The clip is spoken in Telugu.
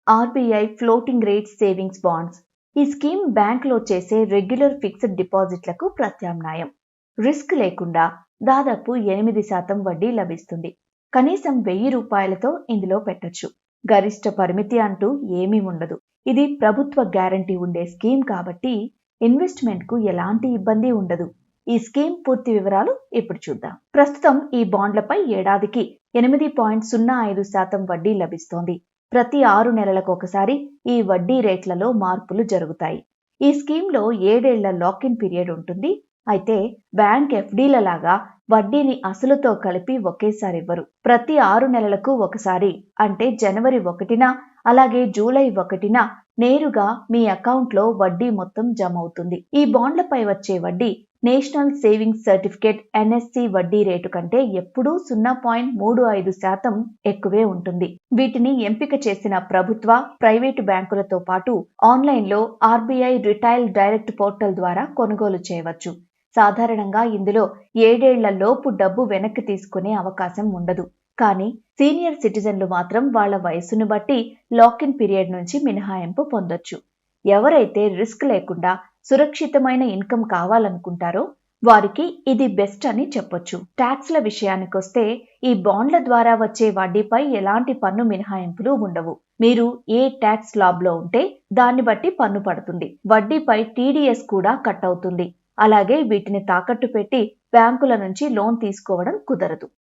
RBI floating rate savings bonds. ఈ స్కీమ్ బ్యాంకులో చేసే రెగ్యులర్ ఫిక్స్డ్ డిపాజిట్లకు ప్రత్యామ్నాయం. రిస్క్ లేకుండా దాదాపు 8% వడ్డీ లభిస్తుంది. కనీసం 1000 రూపాయలతో ఇందులో పెట్టొచ్చు. గరిష్ట పరిమితి అంటూ ఏమీ ఉండదు. ఇది ప్రభుత్వ గ్యారంటీ ఉండే స్కీమ్ కాబట్టి ఇన్వెస్ట్మెంట్కు ఎలాంటి ఇబ్బంది ఉండదు. ఈ స్కీమ్ పూర్తి వివరాలు ఇప్పుడు చూద్దాం. ప్రస్తుతం ఈ బాండ్లపై ఏడాదికి 8.05% వడ్డీ లభిస్తోంది. ప్రతి 6 నెలలకు ఒకసారి ఈ వడ్డీ రేట్లలో మార్పులు జరుగుతాయి. ఈ స్కీమ్లో 7 ఏళ్ల లాక్-ఇన్ పీరియడ్ ఉంటుంది. అయితే బ్యాంక్ ఎఫ్డీల లాగా వడ్డీని అసలుతో కలిపి ఒకేసారి ఇవ్వరు. ప్రతి 6 నెలలకు ఒకసారి, అంటే జనవరి 1న అలాగే జూలై 1న నేరుగా మీ అకౌంట్లో వడ్డీ మొత్తం జమ అవుతుంది. ఈ బాండ్లపై వచ్చే వడ్డీ నేషనల్ సేవింగ్స్ సర్టిఫికేట్ NSC వడ్డీ రేటు కంటే ఎప్పుడూ 0.35% ఎక్కువే ఉంటుంది. వీటిని ఎంపిక చేసిన ప్రభుత్వ, ప్రైవేటు బ్యాంకులతో పాటు ఆన్లైన్లో ఆర్బీఐ రిటైల్ డైరెక్ట్ పోర్టల్ ద్వారా కొనుగోలు చేయవచ్చు. సాధారణంగా ఇందులో 7 ఏళ్ల లోపు డబ్బు వెనక్కి తీసుకునే అవకాశం ఉండదు. కానీ సీనియర్ సిటిజన్లు మాత్రం వాళ్ల వయసును బట్టి లాక్-ఇన్ పీరియడ్ నుంచి మినహాయింపు పొందొచ్చు. ఎవరైతే రిస్క్ లేకుండా సురక్షితమైన ఇన్కమ్ కావాలనుకుంటారో వారికి ఇది బెస్ట్ అని చెప్పొచ్చు. ట్యాక్స్ల విషయానికొస్తే ఈ బాండ్ల ద్వారా వచ్చే వడ్డీపై ఎలాంటి పన్ను మినహాయింపులు ఉండవు. మీరు ఏ ట్యాక్స్ స్లాబ్లో ఉంటే దాన్ని బట్టి పన్ను పడుతుంది. వడ్డీపై TDS కూడా కట్ అవుతుంది. అలాగే వీటిని తాకట్టు పెట్టి బ్యాంకుల నుంచి లోన్ తీసుకోవడం కుదరదు.